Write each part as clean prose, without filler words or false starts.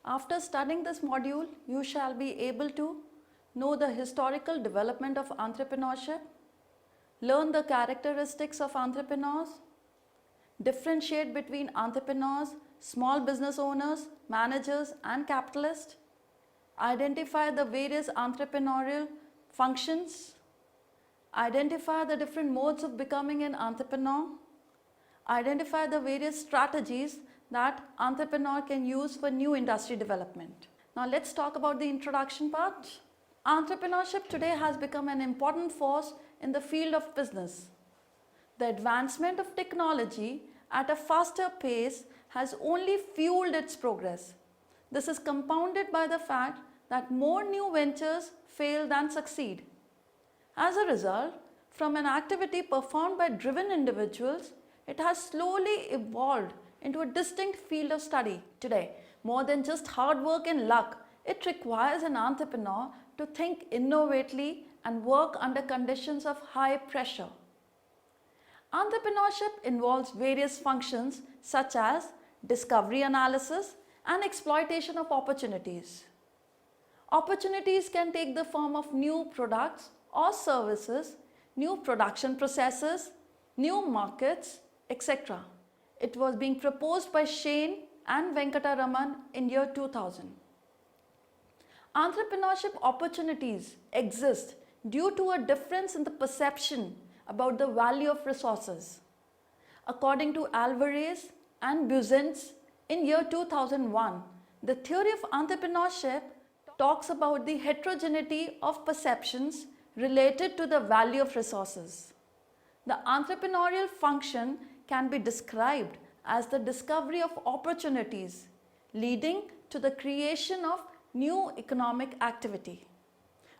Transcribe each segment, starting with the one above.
After studying this module, you shall be able to know the historical development of entrepreneurship, learn the characteristics of entrepreneurs, differentiate between entrepreneurs, small business owners, managers and capitalists, identify the various entrepreneurial functions, identify the different modes of becoming an entrepreneur, identify the various strategies that entrepreneur can use for new industry development. Now let's talk about the introduction part. Entrepreneurship today has become an important force in the field of business. The advancement of technology at a faster pace has only fueled its progress. This is compounded by the fact that more new ventures fail than succeed. As a result, from an activity performed by driven individuals, it has slowly evolved into a distinct field of study. Today, more than just hard work and luck, it requires an entrepreneur to think innovatively and work under conditions of high pressure. Entrepreneurship involves various functions such as discovery analysis and exploitation of opportunities. Opportunities can take the form of new products or services, new production processes, new markets, etc. It was being proposed by Shane and Venkataraman in year 2000. Entrepreneurship opportunities exist due to a difference in the perception about the value of resources. According to Alvarez and Buzens in year 2001, the theory of entrepreneurship talks about the heterogeneity of perceptions related to the value of resources. The entrepreneurial function can be described as the discovery of opportunities leading to the creation of new economic activity,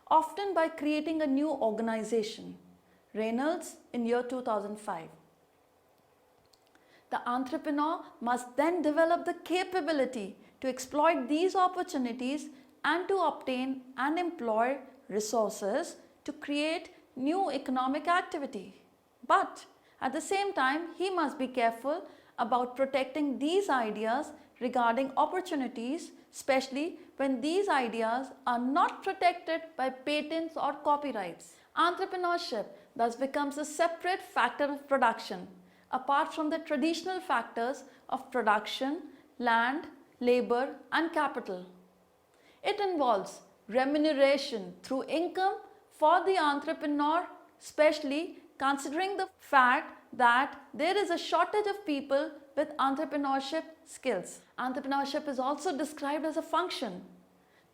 often by creating a new organization. Reynolds in year 2005. The entrepreneur must then develop the capability to exploit these opportunities and to obtain and employ resources to create new economic activity. But at the same time, he must be careful about protecting these ideas regarding opportunities, especially when these ideas are not protected by patents or copyrights. Entrepreneurship thus becomes a separate factor of production, apart from the traditional factors of production, land, labor and capital. It involves remuneration through income for the entrepreneur, especially considering the fact that there is a shortage of people with entrepreneurship skills. Entrepreneurship is also described as a function.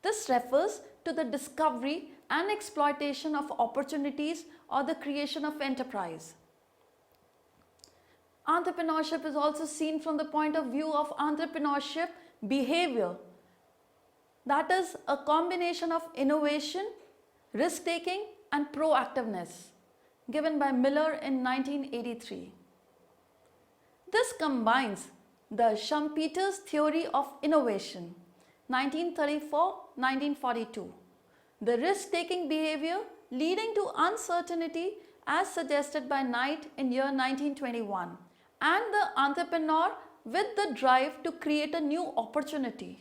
This refers to the discovery and exploitation of opportunities or the creation of enterprise. Entrepreneurship is also seen from the point of view of entrepreneurship behavior. That is a combination of innovation, risk-taking and proactiveness, given by Miller in 1983. This combines the Schumpeter's theory of innovation, 1934-1942, the risk-taking behavior leading to uncertainty as suggested by Knight in year 1921, and the entrepreneur with the drive to create a new opportunity.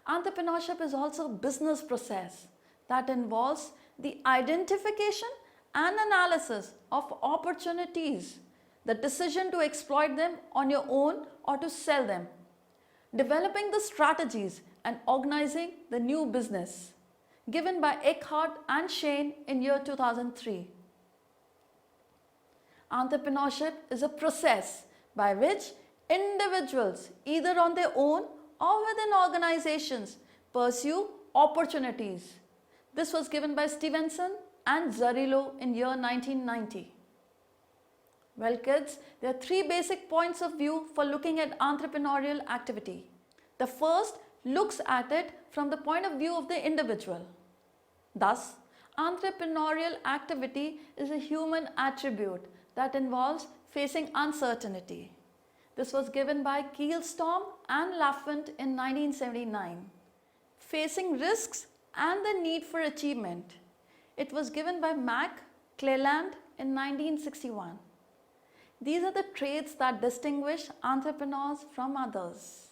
Entrepreneurship is also a business process that involves the identification and analysis of opportunities, the decision to exploit them on your own or to sell them, developing the strategies and organizing the new business, given by Eckhart and Shane in year 2003. Entrepreneurship is a process by which individuals, either on their own or within organizations, pursue opportunities. This was given by Stevenson and Zarillo in year 1990. Well kids, there are three basic points of view for looking at entrepreneurial activity. The first looks at it from the point of view of the individual. Thus, entrepreneurial activity is a human attribute that involves facing uncertainty. This was given by Keelstorm and Laffont in 1979. Facing risks and the need for achievement. It was given by Mack, Cleland in 1961. These are the traits that distinguish entrepreneurs from others.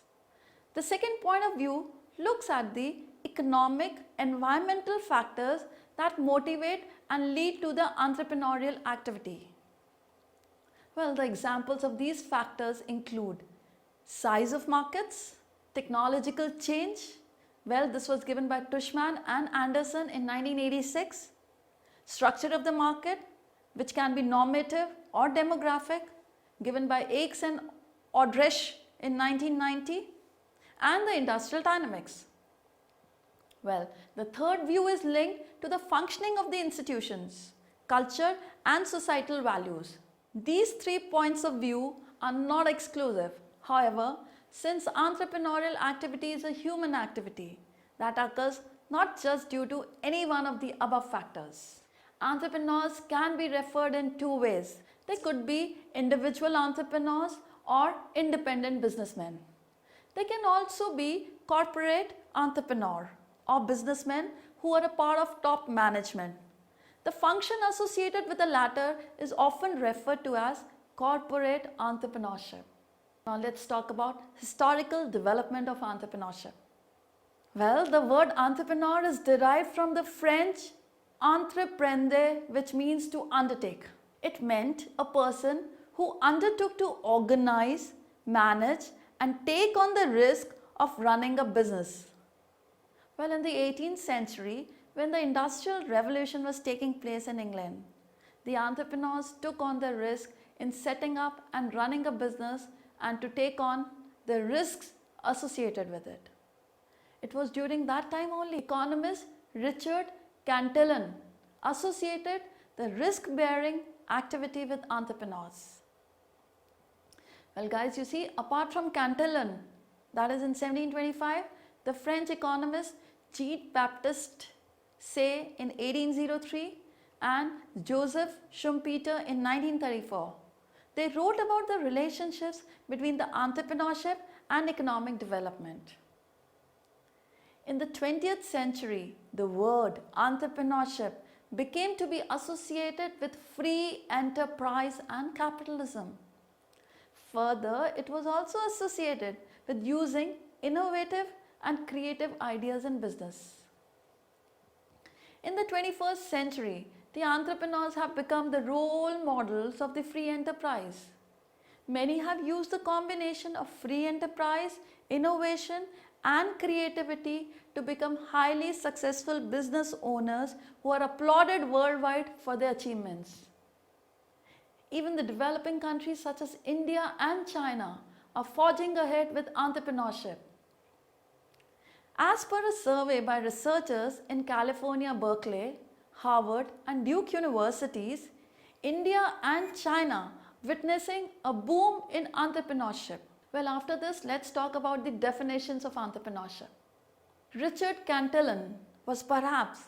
The second point of view looks at the economic, environmental factors that motivate and lead to the entrepreneurial activity. Well, the examples of these factors include size of markets, technological change. Well, this was given by Tushman and Anderson in 1986. Structure of the market, which can be normative or demographic, given by Aikes and Odresh in 1990, and the industrial dynamics. Well, the third view is linked to the functioning of the institutions, culture and societal values. These 3 points of view are not exclusive. However, since entrepreneurial activity is a human activity that occurs not just due to any one of the above factors. Entrepreneurs can be referred in two ways. They could be individual entrepreneurs or independent businessmen. They can also be corporate entrepreneur or businessmen who are a part of top management. The function associated with the latter is often referred to as corporate entrepreneurship. Now let's talk about historical development of entrepreneurship. Well, the word entrepreneur is derived from the French entreprendre, which means to undertake. It meant a person who undertook to organize, manage and take on the risk of running a business. Well, in the 18th century, when the Industrial Revolution was taking place in England, the entrepreneurs took on the risk in setting up and running a business and to take on the risks associated with it. It was during that time only economist Richard Cantillon associated the risk-bearing activity with entrepreneurs. Well guys, you see, apart from Cantillon, that is in 1725, the French economist Jean-Baptiste Say in 1803 and Joseph Schumpeter in 1934. They wrote about the relationships between the entrepreneurship and economic development. In the 20th century, the word entrepreneurship became to be associated with free enterprise and capitalism. Further, it was also associated with using innovative and creative ideas in business. In the 21st century, the entrepreneurs have become the role models of the free enterprise. Many have used the combination of free enterprise, innovation and creativity to become highly successful business owners who are applauded worldwide for their achievements. Even the developing countries such as India and China are forging ahead with entrepreneurship. As per a survey by researchers in California, Berkeley, Harvard and Duke universities, India and China witnessing a boom in entrepreneurship. Well, after this, let's talk about the definitions of entrepreneurship. Richard Cantillon was perhaps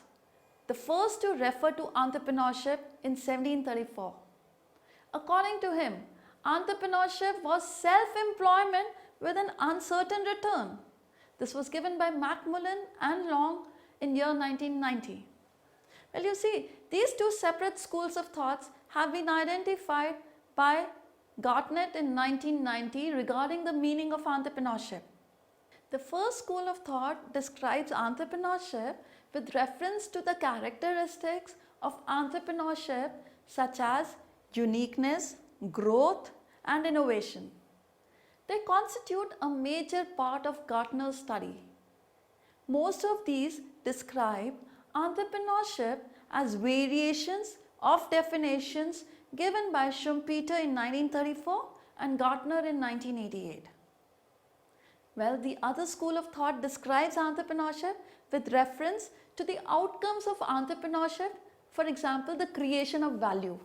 the first to refer to entrepreneurship in 1734. According to him, entrepreneurship was self-employment with an uncertain return. This was given by Macmillan and Long in year 1990. Well, you see, these two separate schools of thoughts have been identified by Gartnett in 1990 regarding the meaning of entrepreneurship. The first school of thought describes entrepreneurship with reference to the characteristics of entrepreneurship such as uniqueness, growth and innovation. They constitute a major part of Gartner's study. Most of these describe entrepreneurship as variations of definitions given by Schumpeter in 1934 and Gartner in 1988. Well, the other school of thought describes entrepreneurship with reference to the outcomes of entrepreneurship, for example, the creation of value.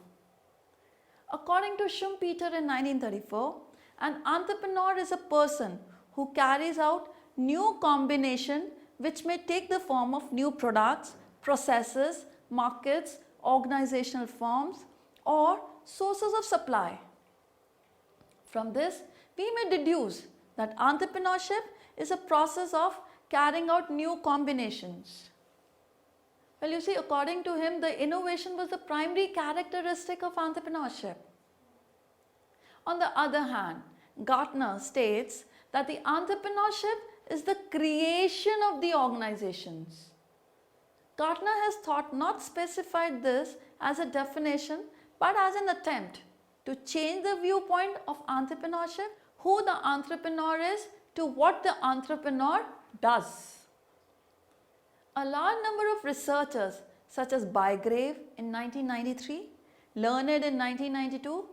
According to Schumpeter in 1934, an entrepreneur is a person who carries out new combination which may take the form of new products, processes, markets, organizational forms or sources of supply. From this, we may deduce that entrepreneurship is a process of carrying out new combinations. Well, you see, according to him, the innovation was the primary characteristic of entrepreneurship. On the other hand, Gartner states that the entrepreneurship is the creation of the organizations. Gartner has thought not specified this as a definition but as an attempt to change the viewpoint of entrepreneurship, who the entrepreneur is to what the entrepreneur does. A large number of researchers such as Bygrave in 1993, Learned in 1992,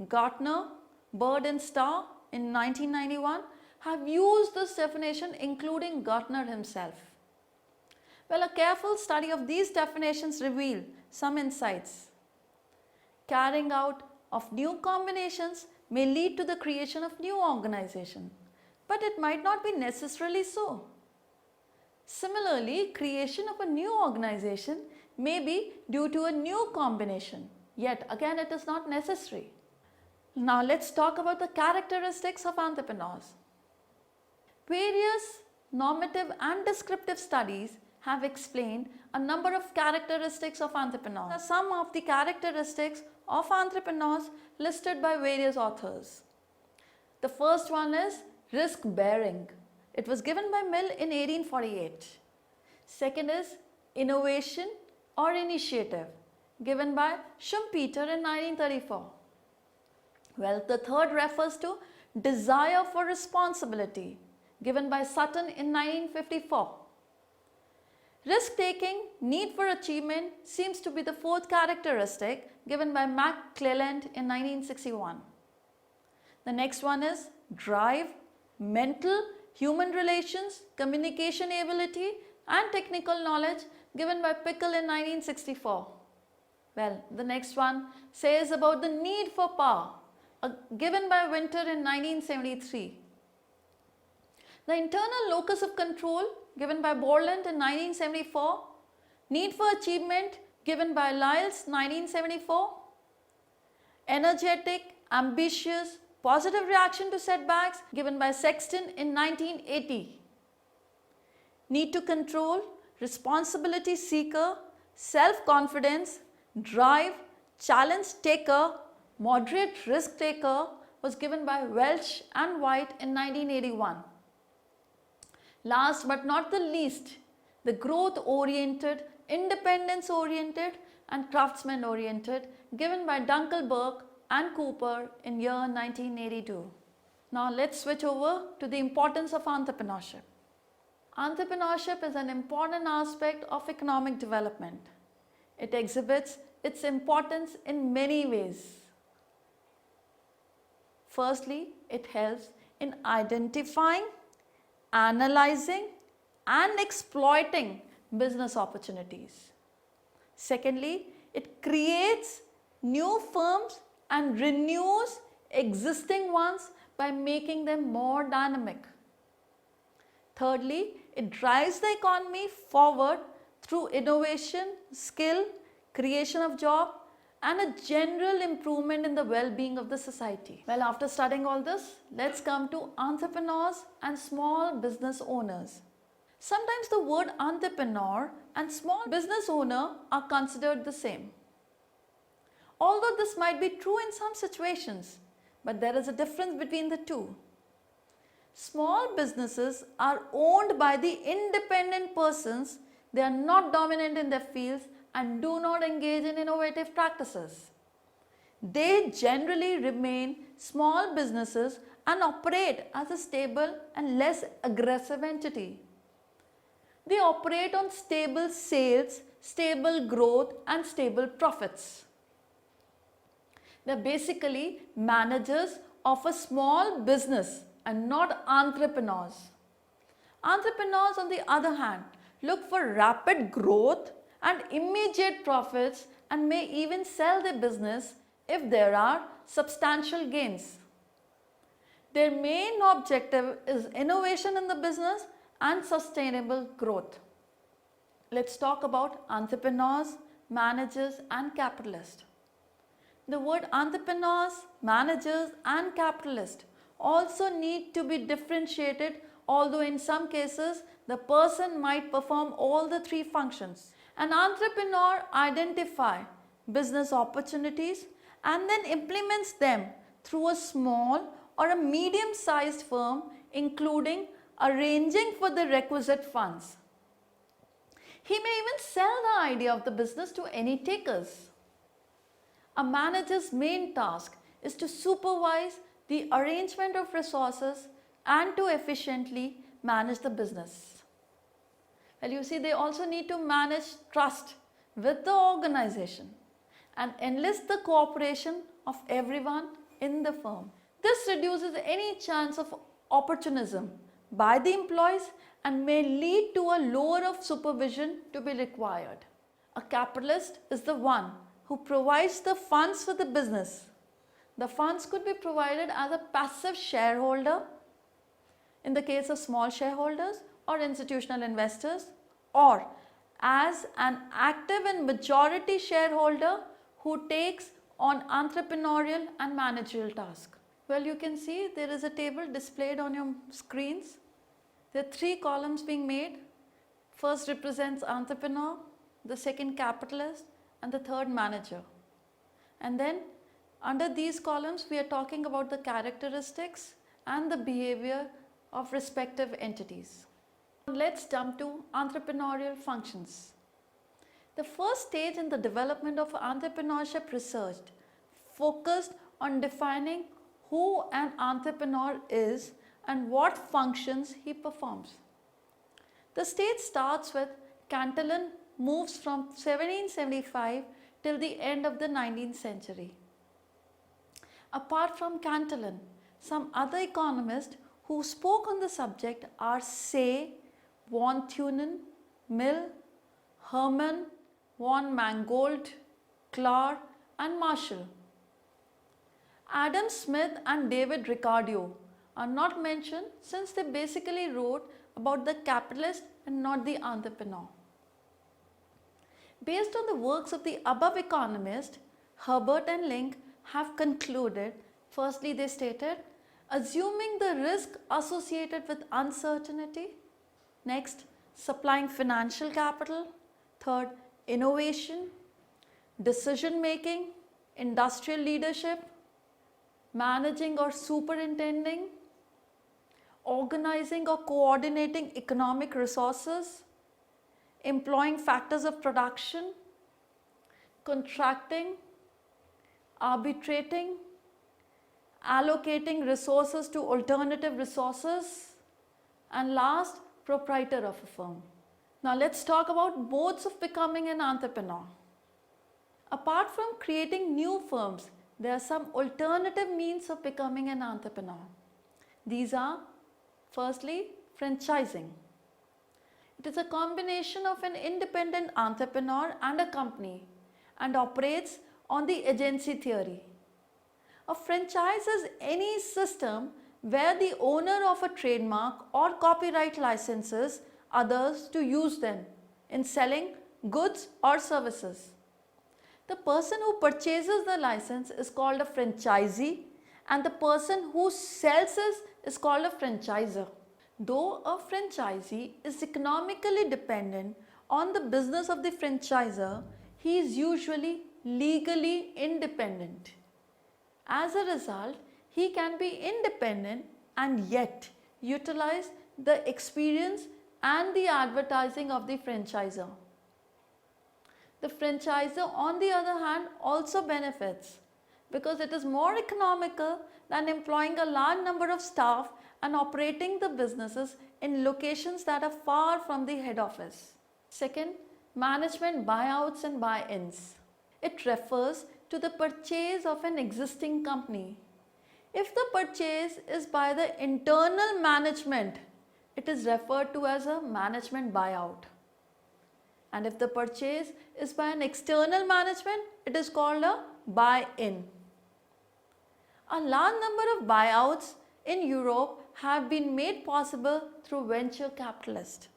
Gartner, Bird and Starr in 1991 have used this definition, including Gartner himself. Well, a careful study of these definitions reveal some insights. Carrying out of new combinations may lead to the creation of new organization, but it might not be necessarily so. Similarly, creation of a new organization may be due to a new combination, yet again it is not necessary. Now let's talk about the characteristics of entrepreneurs. Various normative and descriptive studies have explained a number of characteristics of entrepreneurs. Some of the characteristics of entrepreneurs listed by various authors. The first one is risk bearing. It was given by Mill in 1848. Second is innovation or initiative, given by Schumpeter in 1934. Well, the third refers to desire for responsibility, given by Sutton in 1954. Risk-taking, need for achievement seems to be the fourth characteristic, given by McClelland in 1961. The next one is drive, mental, human relations, communication ability and technical knowledge, given by Pickle in 1964. Well, the next one says about the need for power, given by Winter in 1973. The internal locus of control, given by Borland in 1974. Need for achievement, given by Lyles 1974. Energetic, ambitious, positive reaction to setbacks, given by Sexton in 1980. Need to control, responsibility seeker, self-confidence, drive, challenge taker, moderate risk taker was given by Welch and White in 1981. Last but not the least, the growth-oriented, independence-oriented and craftsman-oriented, given by Dunkelberg and Cooper in year 1982. Now let's switch over to the importance of entrepreneurship. Entrepreneurship is an important aspect of economic development. It exhibits its importance in many ways. Firstly, it helps in identifying, analyzing and exploiting business opportunities. Secondly, it creates new firms and renews existing ones by making them more dynamic. Thirdly, it drives the economy forward through innovation, skill, creation of jobs and a general improvement in the well-being of the society. Well, after studying all this, let's come to entrepreneurs and small business owners. Sometimes the word entrepreneur and small business owner are considered the same. Although this might be true in some situations, but there is a difference between the two. Small businesses are owned by the independent persons. They are not dominant in their fields and do not engage in innovative practices. They generally remain small businesses and operate as a stable and less aggressive entity. They operate on stable sales, stable growth and stable profits. They are basically managers of a small business and not entrepreneurs. Entrepreneurs, on the other hand, look for rapid growth and immediate profits and may even sell their business if there are substantial gains. Their main objective is innovation in the business and sustainable growth. Let's talk about entrepreneurs, managers and capitalists. The word entrepreneurs, managers and capitalists also need to be differentiated, although in some cases the person might perform all the three functions. An entrepreneur identifies business opportunities and then implements them through a small or a medium-sized firm, including arranging for the requisite funds. He may even sell the idea of the business to any takers. A manager's main task is to supervise the arrangement of resources and to efficiently manage the business. Well, you see, they also need to manage trust with the organization and enlist the cooperation of everyone in the firm. This reduces any chance of opportunism by the employees and may lead to a lower of supervision to be required. A capitalist is the one who provides the funds for the business. The funds could be provided as a passive shareholder in the case of small shareholders or institutional investors, or as an active and majority shareholder who takes on entrepreneurial and managerial tasks. Well, you can see there is a table displayed on your screens. There are 3 columns being made. First represents entrepreneur, the second capitalist, and the third manager. And then under these columns we are talking about the characteristics and the behavior of respective entities. Let's jump to entrepreneurial functions. The first stage in the development of entrepreneurship research focused on defining who an entrepreneur is and what functions he performs. The stage starts with Cantillon moves from 1775 till the end of the 19th century. Apart from Cantillon, some other economists who spoke on the subject are Say, von Thunen, Mill, Herman, von Mangold, Clark and Marshall. Adam Smith and David Ricardo are not mentioned since they basically wrote about the capitalist and not the entrepreneur. Based on the works of the above economists, Herbert and Link have concluded, firstly they stated, assuming the risk associated with uncertainty, next supplying financial capital, third innovation, decision making, industrial leadership, managing or superintending, organizing or coordinating economic resources, employing factors of production, contracting, arbitrating, allocating resources to alternative resources, and last, proprietor of a firm. Now let's talk about modes of becoming an entrepreneur. Apart from creating new firms, there are some alternative means of becoming an entrepreneur. These are, firstly, franchising. It is a combination of an independent entrepreneur and a company and operates on the agency theory. A franchise is any system where the owner of a trademark or copyright licenses others to use them in selling goods or services. The person who purchases the license is called a franchisee and the person who sells it is called a franchisor. Though a franchisee is economically dependent on the business of the franchisor, he is usually legally independent. As a result, he can be independent and yet utilize the experience and the advertising of the franchisor. The franchisor, on the other hand, also benefits because it is more economical than employing a large number of staff and operating the businesses in locations that are far from the head office. Second, management buyouts and buy-ins. It refers to the purchase of an existing company. If the purchase is by the internal management, it is referred to as a management buyout. And if the purchase is by an external management, it is called a buy-in. A large number of buyouts in Europe have been made possible through venture capitalists.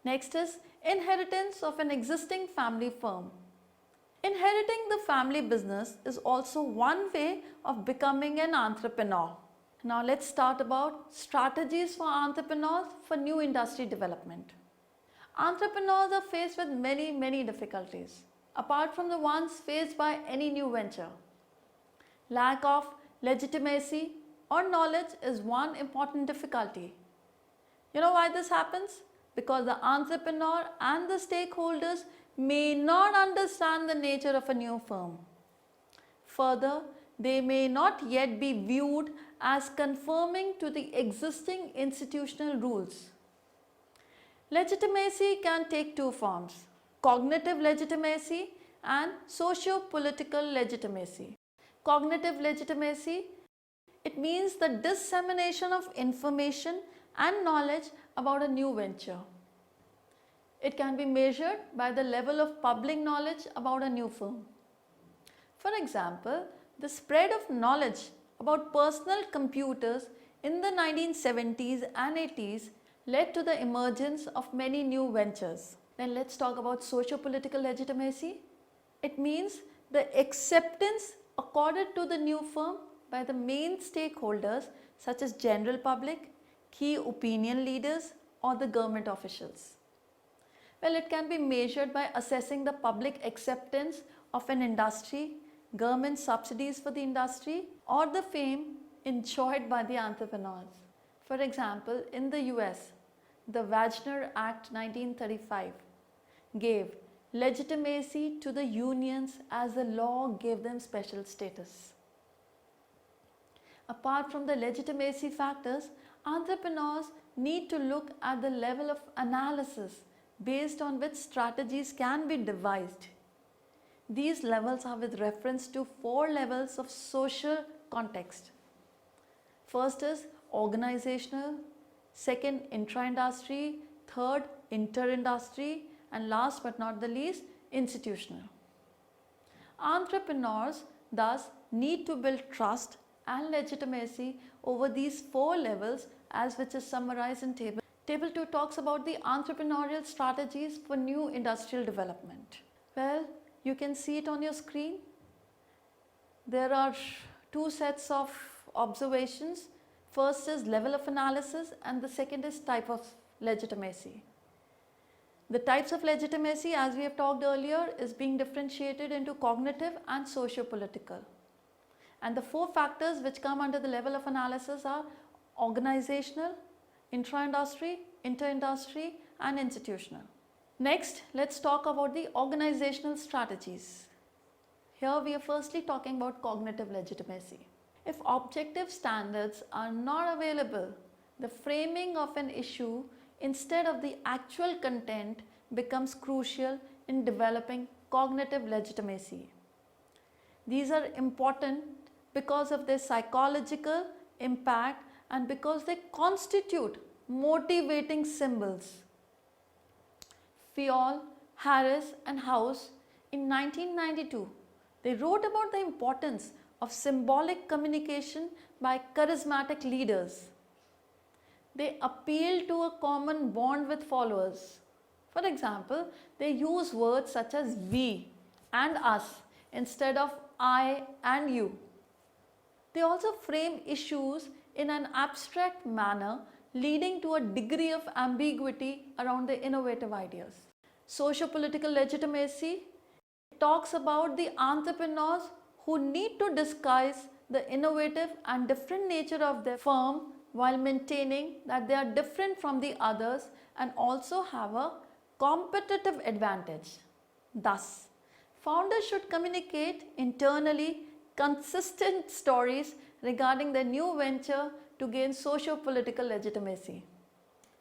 Next is inheritance of an existing family firm. Inheriting the family business is also one way of becoming an entrepreneur. Now let's start about strategies for entrepreneurs for new industry development. Entrepreneurs are faced with many difficulties, apart from the ones faced by any new venture. Lack of legitimacy or knowledge is one important difficulty. You know why this happens? Because the entrepreneur and the stakeholders may not understand the nature of a new firm. Further, they may not yet be viewed as conforming to the existing institutional rules. Legitimacy can take two forms: cognitive legitimacy and socio-political legitimacy. Cognitive legitimacy, it means the dissemination of information and knowledge about a new venture. It can be measured by the level of public knowledge about a new firm. For example, the spread of knowledge about personal computers in the 1970s and 80s led to the emergence of many new ventures. Then let's talk about socio-political legitimacy. It means the acceptance accorded to the new firm by the main stakeholders such as general public, key opinion leaders or the government officials. Well, it can be measured by assessing the public acceptance of an industry, government subsidies for the industry or the fame enjoyed by the entrepreneurs. For example, in the US, the Wagner Act 1935 gave legitimacy to the unions as the law gave them special status. Apart from the legitimacy factors, entrepreneurs need to look at the level of analysis based on which strategies can be devised. These levels are with reference to 4 levels of social context. First is organizational, second intra-industry, third inter-industry, and last but not the least institutional. Entrepreneurs thus need to build trust and legitimacy over these 4 levels, as which is summarized in table. Table 2 talks about the entrepreneurial strategies for new industrial development. Well, you can see it on your screen. There are 2 sets of observations. First is level of analysis and the second is type of legitimacy. The types of legitimacy, as we have talked earlier, is being differentiated into cognitive and socio-political. And the 4 factors which come under the level of analysis are organizational, intra-industry, inter-industry and institutional. Next, let's talk about the organizational strategies. Here we are firstly talking about cognitive legitimacy. If objective standards are not available, the framing of an issue instead of the actual content becomes crucial in developing cognitive legitimacy. These are important because of their psychological impact and because they constitute motivating symbols. Fayol, Harris and House in 1992, they wrote about the importance of symbolic communication by charismatic leaders. They appeal to a common bond with followers. For example, they use words such as we and us instead of I and you. They also frame issues in an abstract manner, leading to a degree of ambiguity around the innovative ideas. Socio-political legitimacy talks about the entrepreneurs who need to disguise the innovative and different nature of their firm while maintaining that they are different from the others and also have a competitive advantage. Thus, founders should communicate internally consistent stories regarding their new venture to gain socio-political legitimacy.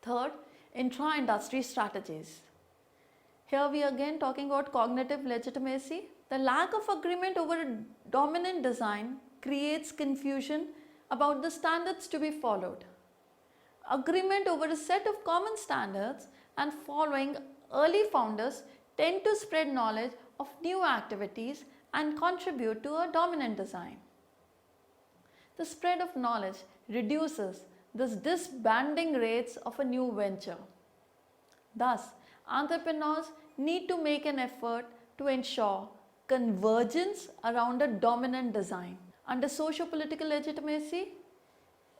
Third, intra-industry strategies. Here we are again talking about cognitive legitimacy. The lack of agreement over a dominant design creates confusion about the standards to be followed. Agreement over a set of common standards and following early founders tend to spread knowledge of new activities and contribute to a dominant design. The spread of knowledge reduces the disbanding rates of a new venture. Thus, entrepreneurs need to make an effort to ensure convergence around a dominant design. Under socio-political legitimacy,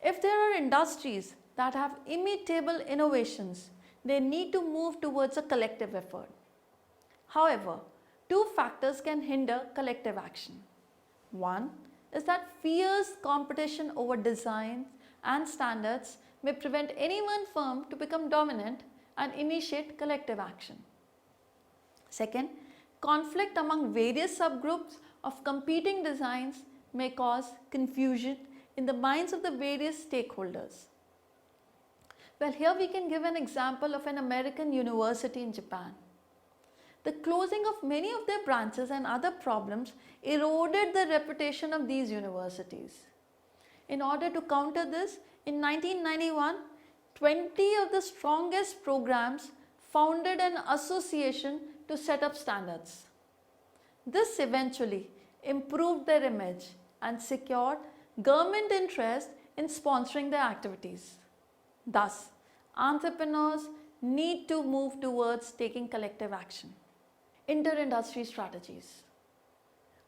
if there are industries that have immutable innovations, they need to move towards a collective effort. However, 2 factors can hinder collective action. One is that fierce competition over designs and standards may prevent any one firm to become dominant and initiate collective action. Second, conflict among various subgroups of competing designs may cause confusion in the minds of the various stakeholders. Well, here we can give an example of an American university in Japan. The closing of many of their branches and other problems eroded the reputation of these universities. In order to counter this, in 1991, 20 of the strongest programs founded an association to set up standards. This eventually improved their image and secured government interest in sponsoring their activities. Thus, entrepreneurs need to move towards taking collective action. Inter-industry strategies.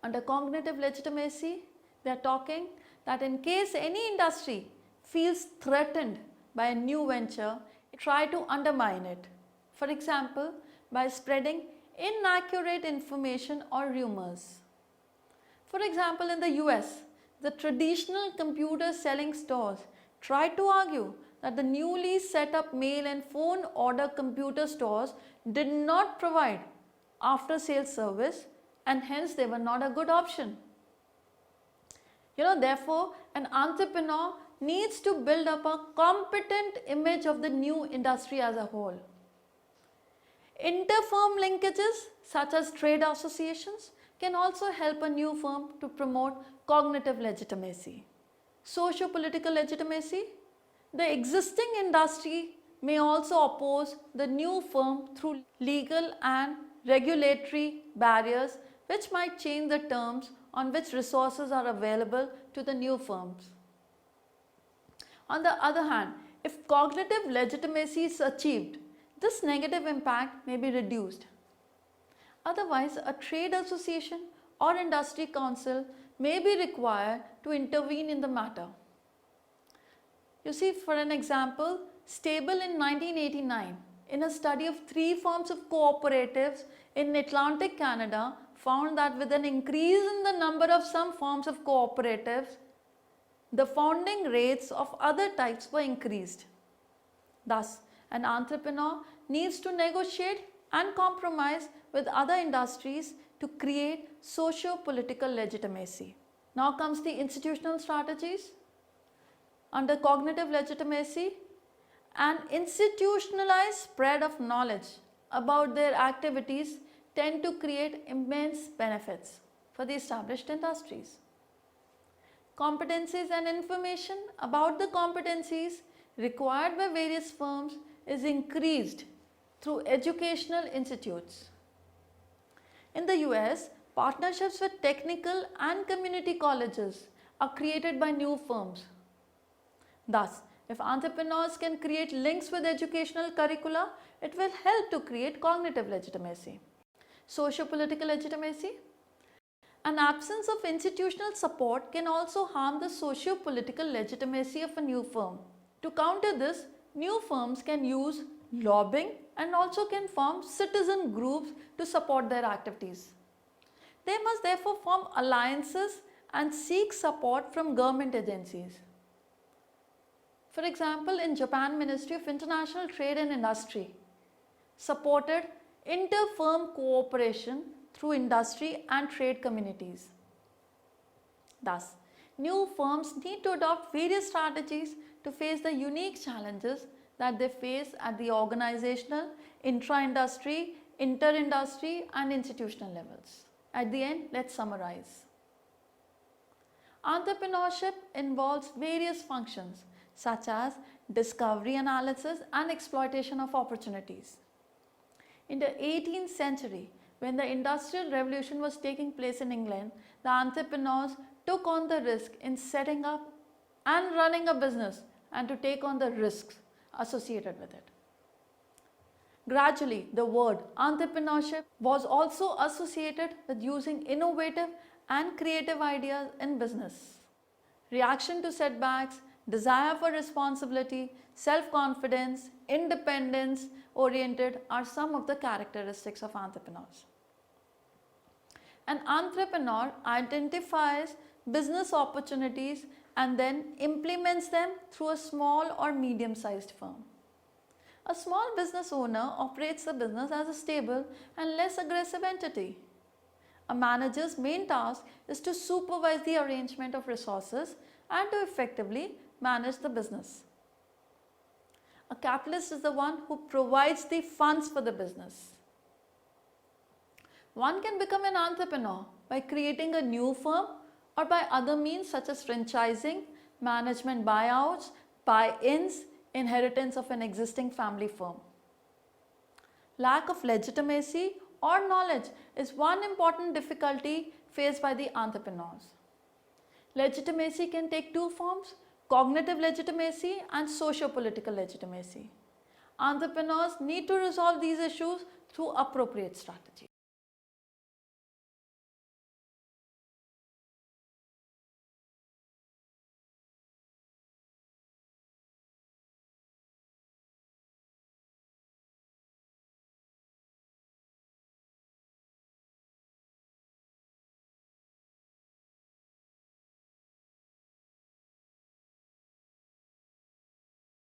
Under cognitive legitimacy, they are talking that in case any industry feels threatened by a new venture, try to undermine it. For example, by spreading inaccurate information or rumors. For example, in the US, the traditional computer selling stores tried to argue that the newly set up mail and phone order computer stores did not provide after sales service and hence they were not a good option. Therefore, an entrepreneur needs to build up a competent image of the new industry as a whole. Inter-firm linkages such as trade associations can also help a new firm to promote cognitive legitimacy. Socio-political legitimacy. The existing industry may also oppose the new firm through legal and regulatory barriers which might change the terms on which resources are available to the new firms. On the other hand, if cognitive legitimacy is achieved, this negative impact may be reduced. Otherwise, a trade association or industry council may be required to intervene in the matter. You see, for an example, Stable in 1989, in a study of 3 forms of cooperatives in Atlantic Canada, found that with an increase in the number of some forms of cooperatives, the founding rates of other types were increased. Thus, an entrepreneur needs to negotiate and compromise with other industries to create socio-political legitimacy. Now comes the institutional strategies. Under cognitive legitimacy, an institutionalized spread of knowledge about their activities tend to create immense benefits for the established industries. Competencies and information about the competencies required by various firms is increased through educational institutes. In the US, partnerships with technical and community colleges are created by new firms. Thus, if entrepreneurs can create links with educational curricula, it will help to create cognitive legitimacy. Socio-political legitimacy. An absence of institutional support can also harm the socio-political legitimacy of a new firm. To counter this, new firms can use lobbying and also can form citizen groups to support their activities. They must therefore form alliances and seek support from government agencies. For example, in Japan, Ministry of International Trade and Industry supported inter-firm cooperation through industry and trade communities. Thus, new firms need to adopt various strategies to face the unique challenges that they face at the organizational, intra-industry, inter-industry and institutional levels. At the end, let's summarize. Entrepreneurship involves various functions such as discovery, analysis and exploitation of opportunities. In the 18th century, when the Industrial Revolution was taking place in England, the entrepreneurs took on the risk in setting up and running a business and to take on the risks associated with it. Gradually, the word entrepreneurship was also associated with using innovative and creative ideas in business. Reaction to setbacks, desire for responsibility, self-confidence, independence oriented are some of the characteristics of entrepreneurs. An entrepreneur identifies business opportunities and then implements them through a small or medium-sized firm. A small business owner operates the business as a stable and less aggressive entity. A manager's main task is to supervise the arrangement of resources and to effectively manage the business. A capitalist is the one who provides the funds for the business. One can become an entrepreneur by creating a new firm or by other means such as franchising, management buyouts, buy-ins, inheritance of an existing family firm. Lack of legitimacy or knowledge is one important difficulty faced by the entrepreneurs. Legitimacy can take two forms: cognitive legitimacy and socio-political legitimacy. Entrepreneurs need to resolve these issues through appropriate strategies.